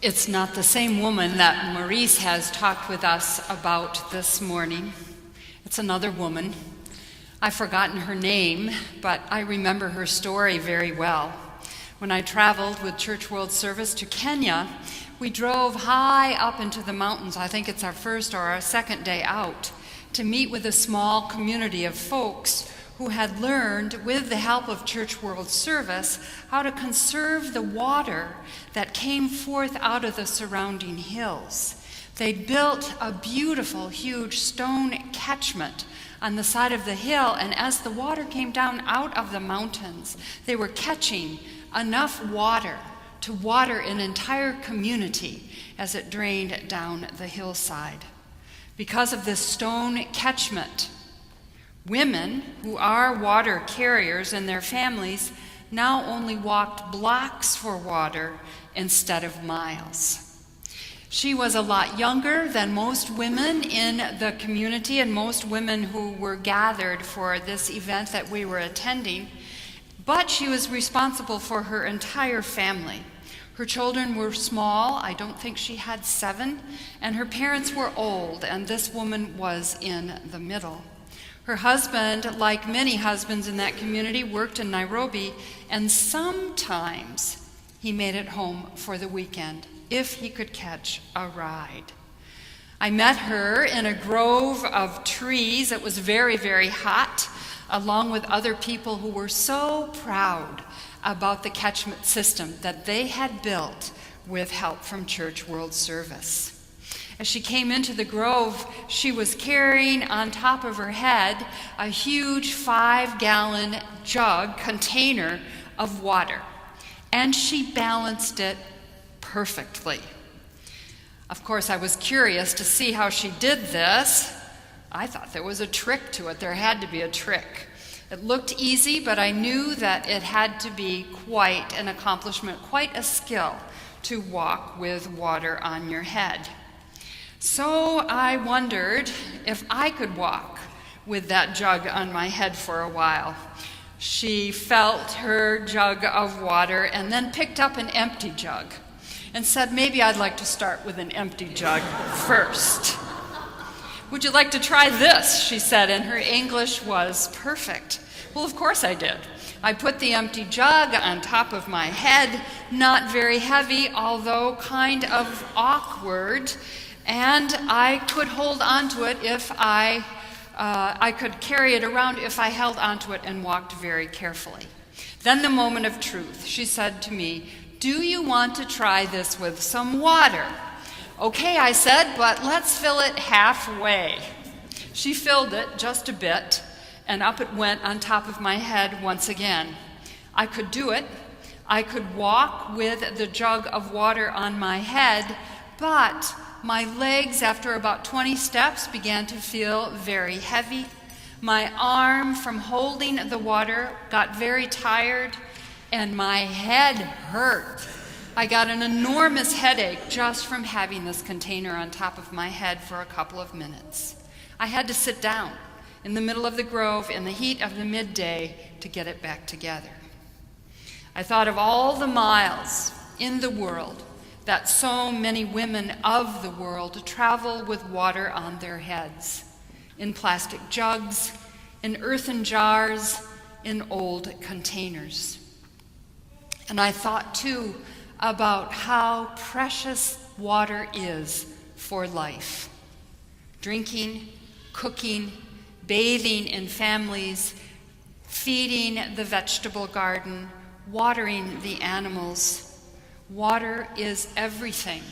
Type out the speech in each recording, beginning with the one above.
It's not the same woman that Maurice has talked with us about this morning. It's another woman. I've forgotten her name, but I remember her story very well. When I traveled with Church World Service to Kenya, we drove high up into the mountains, I think it's our first or our second day out, to meet with a small community of folks who had learned, with the help of Church World Service, how to conserve the water that came forth out of the surrounding hills. They'd built a beautiful, huge stone catchment on the side of the hill, and as the water came down out of the mountains, they were catching enough water to water an entire community as it drained down the hillside. Because of this stone catchment, women who are water carriers and their families now only walked blocks for water instead of miles. She was a lot younger than most women in the community and most women who were gathered for this event that we were attending, but she was responsible for her entire family. Her children were small, I don't think she had 7, and her parents were old, and this woman was in the middle. Her husband, like many husbands in that community, worked in Nairobi, and sometimes he made it home for the weekend, if he could catch a ride. I met her in a grove of trees. It was very, very hot, along with other people who were so proud about the catchment system that they had built with help from Church World Service. As she came into the grove, she was carrying on top of her head a huge 5-gallon jug container of water, and she balanced it perfectly. Of course, I was curious to see how she did this. I thought there was a trick to it. There had to be a trick. It looked easy, but I knew that it had to be quite an accomplishment, quite a skill to walk with water on your head. So I wondered if I could walk with that jug on my head for a while. She felt her jug of water and then picked up an empty jug and said, maybe I'd like to start with an empty jug first. Would you like to try this? She said, and her English was perfect. Well, of course I did. I put the empty jug on top of my head, not very heavy, although kind of awkward, and I could hold onto it if I could carry it around if I held onto it and walked very carefully. Then the moment of truth. She said to me, do you want to try this with some water? Okay, I said, but let's fill it halfway. She filled it just a bit, and up it went on top of my head once again. I could do it. I could walk with the jug of water on my head, but my legs, after about 20 steps, began to feel very heavy. My arm from holding the water got very tired, and my head hurt. I got an enormous headache just from having this container on top of my head for a couple of minutes. I had to sit down in the middle of the grove in the heat of the midday to get it back together. I thought of all the miles in the world that so many women of the world travel with water on their heads, in plastic jugs, in earthen jars, in old containers. And I thought too about how precious water is for life. Drinking, cooking, bathing in families, feeding the vegetable garden, watering the animals. Water is everything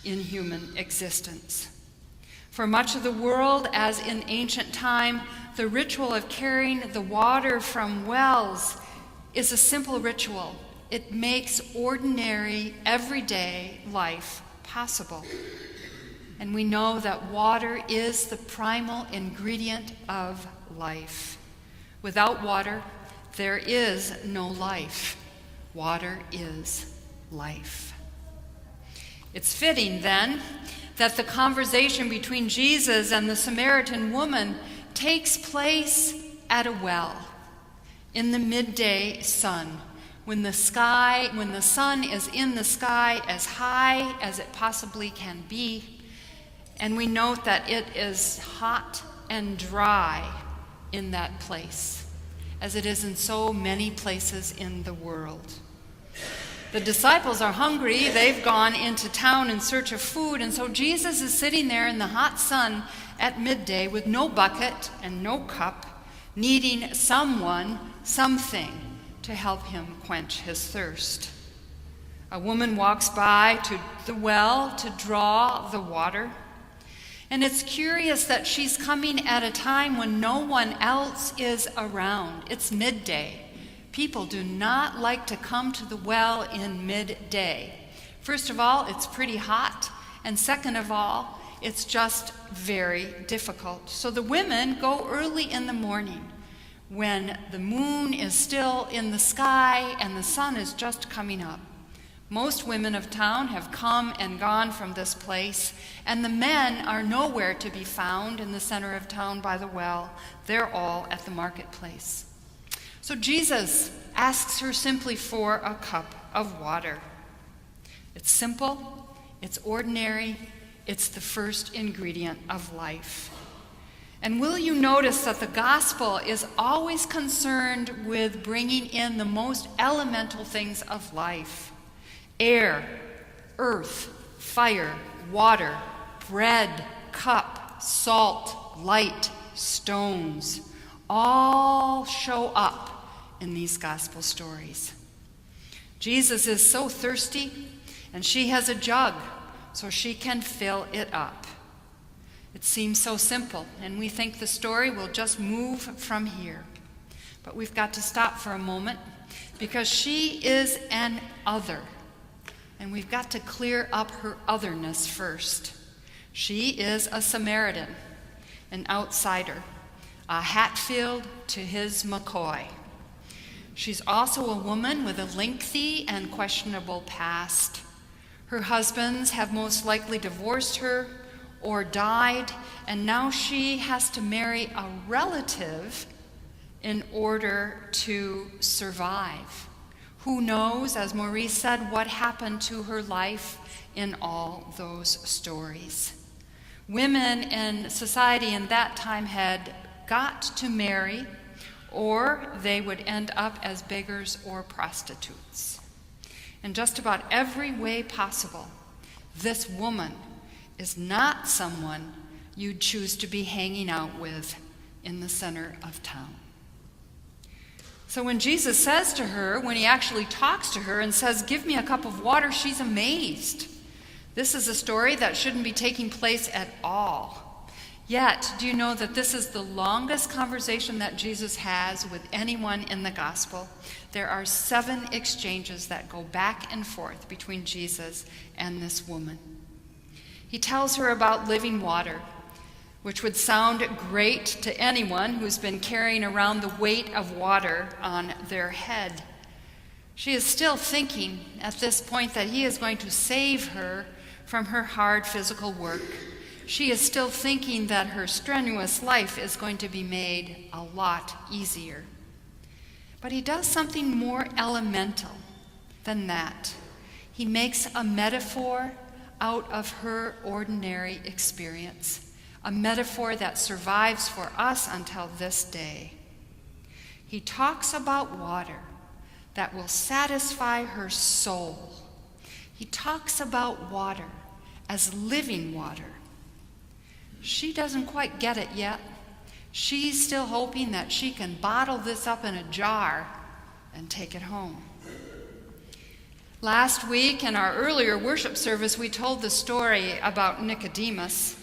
in human existence. For much of the world, as in ancient time, the ritual of carrying the water from wells is a simple ritual. It makes ordinary, everyday life possible. And we know that water is the primal ingredient of life. Without water, there is no life. Water is life. It's fitting, then, that the conversation between Jesus and the Samaritan woman takes place at a well in the midday sun, when the sun is in the sky as high as it possibly can be, and we note that it is hot and dry in that place, as it is in so many places in the world. The disciples are hungry. They've gone into town in search of food, and so Jesus is sitting there in the hot sun at midday with no bucket and no cup, needing something to help him quench his thirst. A woman walks by to the well to draw the water, and it's curious that she's coming at a time when no one else is around. It's midday. People do not like to come to the well in midday. First of all, it's pretty hot, and second of all, it's just very difficult. So the women go early in the morning when the moon is still in the sky and the sun is just coming up. Most women of town have come and gone from this place, and the men are nowhere to be found in the center of town by the well. They're all at the marketplace. So Jesus asks her simply for a cup of water. It's simple, it's ordinary, it's the first ingredient of life. And will you notice that the gospel is always concerned with bringing in the most elemental things of life? Air, earth, fire, water, bread, cup, salt, light, stones, all show up in these gospel stories. Jesus is so thirsty, and she has a jug so she can fill it up. It seems so simple, and we think the story will just move from here. But we've got to stop for a moment, because she is an other, and we've got to clear up her otherness first. She is a Samaritan, an outsider, a Hatfield to his McCoy. She's also a woman with a lengthy and questionable past. Her husbands have most likely divorced her or died, and now she has to marry a relative in order to survive. Who knows, as Maurice said, what happened to her life in all those stories. Women in society in that time had got to marry, or they would end up as beggars or prostitutes. In just about every way possible, this woman is not someone you'd choose to be hanging out with in the center of town. So when Jesus says to her, when he actually talks to her and says, "Give me a cup of water," she's amazed. This is a story that shouldn't be taking place at all. Yet, do you know that this is the longest conversation that Jesus has with anyone in the gospel? There are 7 exchanges that go back and forth between Jesus and this woman. He tells her about living water, which would sound great to anyone who's been carrying around the weight of water on their head. She is still thinking at this point that he is going to save her from her hard physical work. She is still thinking that her strenuous life is going to be made a lot easier. But he does something more elemental than that. He makes a metaphor out of her ordinary experience, a metaphor that survives for us until this day. He talks about water that will satisfy her soul. He talks about water as living water. She doesn't quite get it yet. She's still hoping that she can bottle this up in a jar and take it home. Last week in our earlier worship service, we told the story about Nicodemus.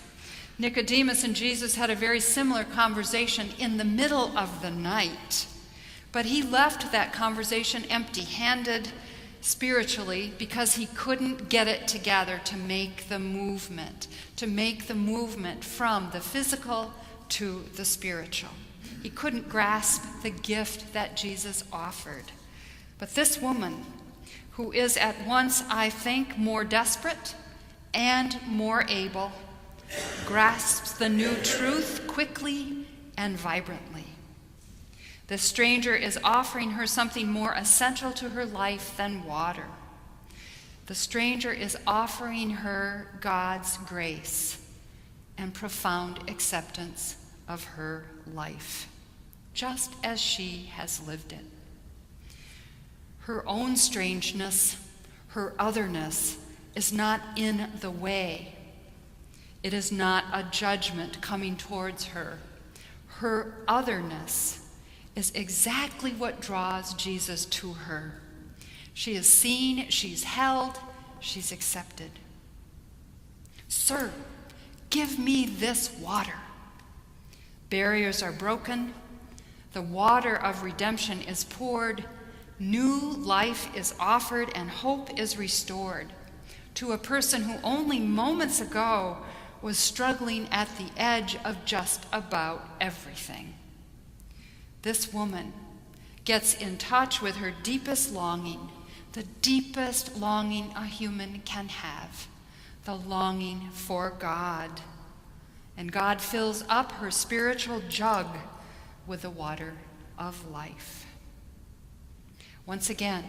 Nicodemus and Jesus had a very similar conversation in the middle of the night. But he left that conversation empty-handed spiritually because he couldn't get it together to make the movement from the physical to the spiritual. He couldn't grasp the gift that Jesus offered. But this woman, who is at once, I think, more desperate and more able, grasps the new truth quickly and vibrantly. The stranger is offering her something more essential to her life than water. The stranger is offering her God's grace and profound acceptance of her life, just as she has lived it. Her own strangeness, her otherness, is not in the way. It is not a judgment coming towards her. Her otherness is exactly what draws Jesus to her. She is seen, she's held, she's accepted. Sir, give me this water. Barriers are broken. The water of redemption is poured. New life is offered and hope is restored to a person who only moments ago was struggling at the edge of just about everything. This woman gets in touch with her deepest longing, the deepest longing a human can have, the longing for God. And God fills up her spiritual jug with the water of life. Once again,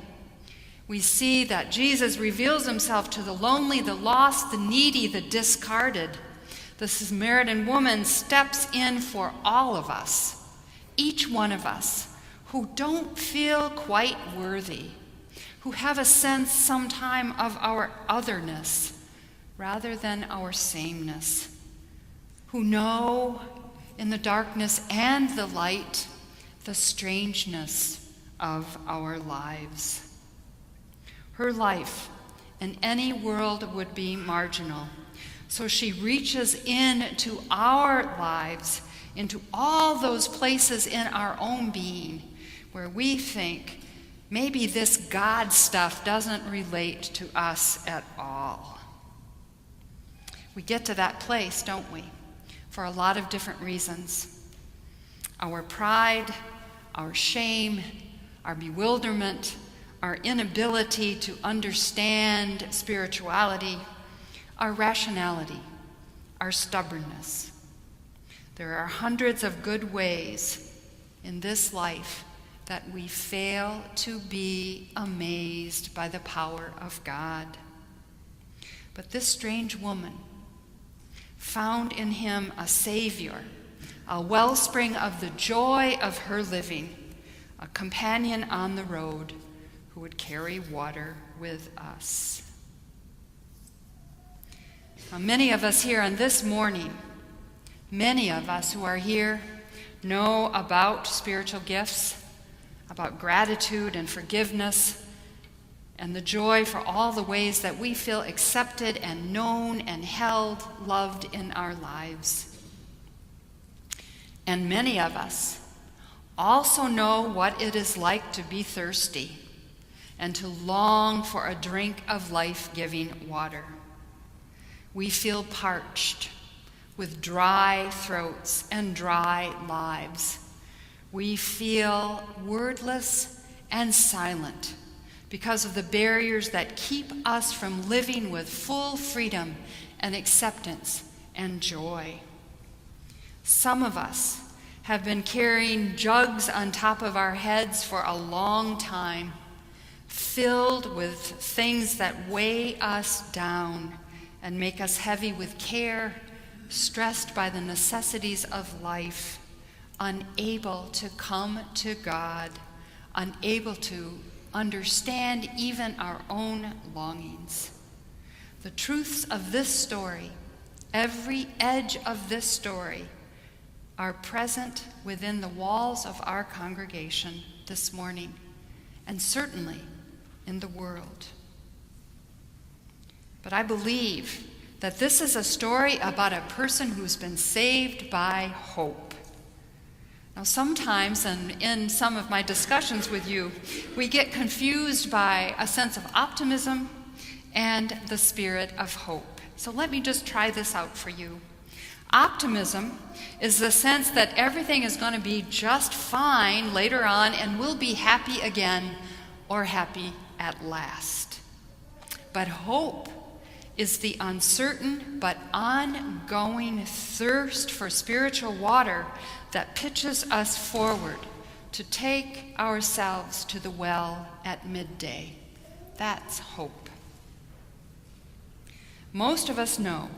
we see that Jesus reveals himself to the lonely, the lost, the needy, the discarded. The Samaritan woman steps in for all of us, each one of us, who don't feel quite worthy, who have a sense sometime of our otherness rather than our sameness, who know in the darkness and the light the strangeness of our lives. Her life in any world would be marginal, so she reaches into our lives, into all those places in our own being where we think maybe this God stuff doesn't relate to us at all. We get to that place, don't we? For a lot of different reasons. Our pride, our shame, our bewilderment, our inability to understand spirituality, our rationality, our stubbornness. There are hundreds of good ways in this life that we fail to be amazed by the power of God. But this strange woman found in him a Savior, a wellspring of the joy of her living, a companion on the road who would carry water with us. Now, many of us here on this morning, many of us who are here know about spiritual gifts, about gratitude and forgiveness, and the joy for all the ways that we feel accepted and known and held, loved in our lives. And many of us also know what it is like to be thirsty and to long for a drink of life-giving water. We feel parched with dry throats and dry lives. We feel wordless and silent because of the barriers that keep us from living with full freedom and acceptance and joy. Some of us have been carrying jugs on top of our heads for a long time, filled with things that weigh us down and make us heavy with care, stressed by the necessities of life, unable to come to God, unable to understand even our own longings. The truths of this story, every edge of this story, are present within the walls of our congregation this morning, and certainly in the world. But I believe that this is a story about a person who's been saved by hope. Now, sometimes, and in some of my discussions with you, we get confused by a sense of optimism and the spirit of hope. So let me just try this out for you. Optimism is the sense that everything is going to be just fine later on and we'll be happy again or happy at last. But hope is the uncertain but ongoing thirst for spiritual water that pitches us forward to take ourselves to the well at midday. That's hope. Most of us know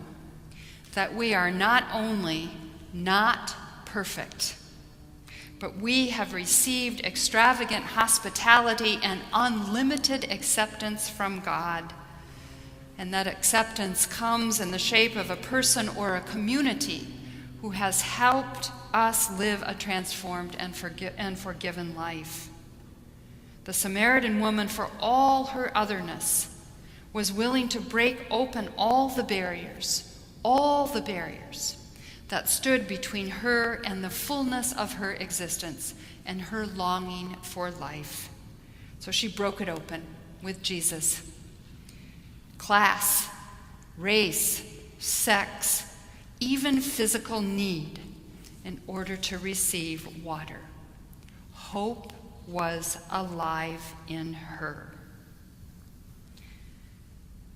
that we are not only not perfect, but we have received extravagant hospitality and unlimited acceptance from God. And that acceptance comes in the shape of a person or a community who has helped us live a transformed and forgiven life. The Samaritan woman, for all her otherness, was willing to break open all the barriers that stood between her and the fullness of her existence and her longing for life. So she broke it open with Jesus. Class, race, sex, even physical need in order to receive water. Hope was alive in her.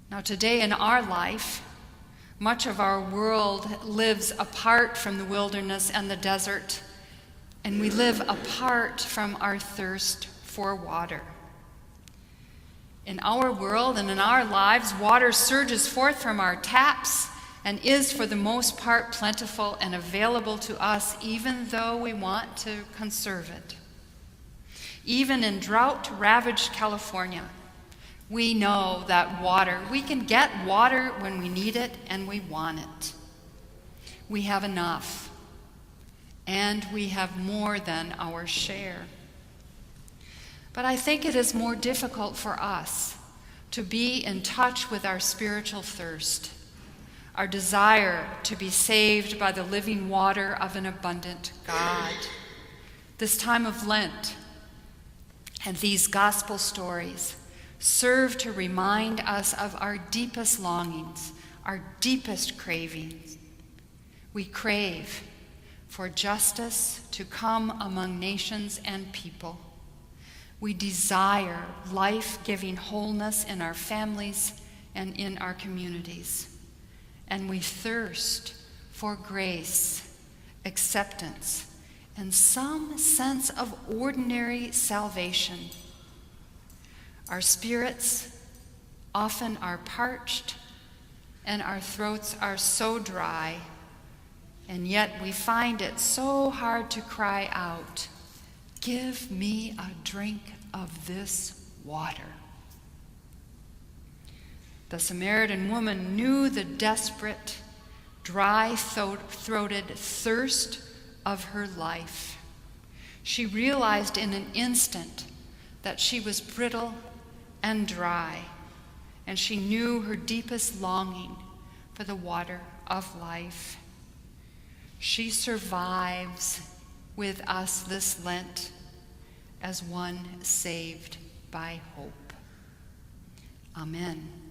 Now, today in our life, much of our world lives apart from the wilderness and the desert, and we live apart from our thirst for water. In our world and in our lives, water surges forth from our taps and is for the most part plentiful and available to us, even though we want to conserve it. Even in drought-ravaged California, we know that we can get water when we need it and we want it. We have enough, and we have more than our share. But I think it is more difficult for us to be in touch with our spiritual thirst, our desire to be saved by the living water of an abundant God. This time of Lent and these gospel stories serve to remind us of our deepest longings, our deepest cravings. We crave for justice to come among nations and people. We desire life-giving wholeness in our families and in our communities. And we thirst for grace, acceptance, and some sense of ordinary salvation. Our spirits often are parched, and our throats are so dry, and yet we find it so hard to cry out, "Give me a drink of this water." The Samaritan woman knew the desperate, dry-throated thirst of her life. She realized in an instant that she was brittle and dry, and she knew her deepest longing for the water of life. She survives with us this Lent as one saved by hope. Amen.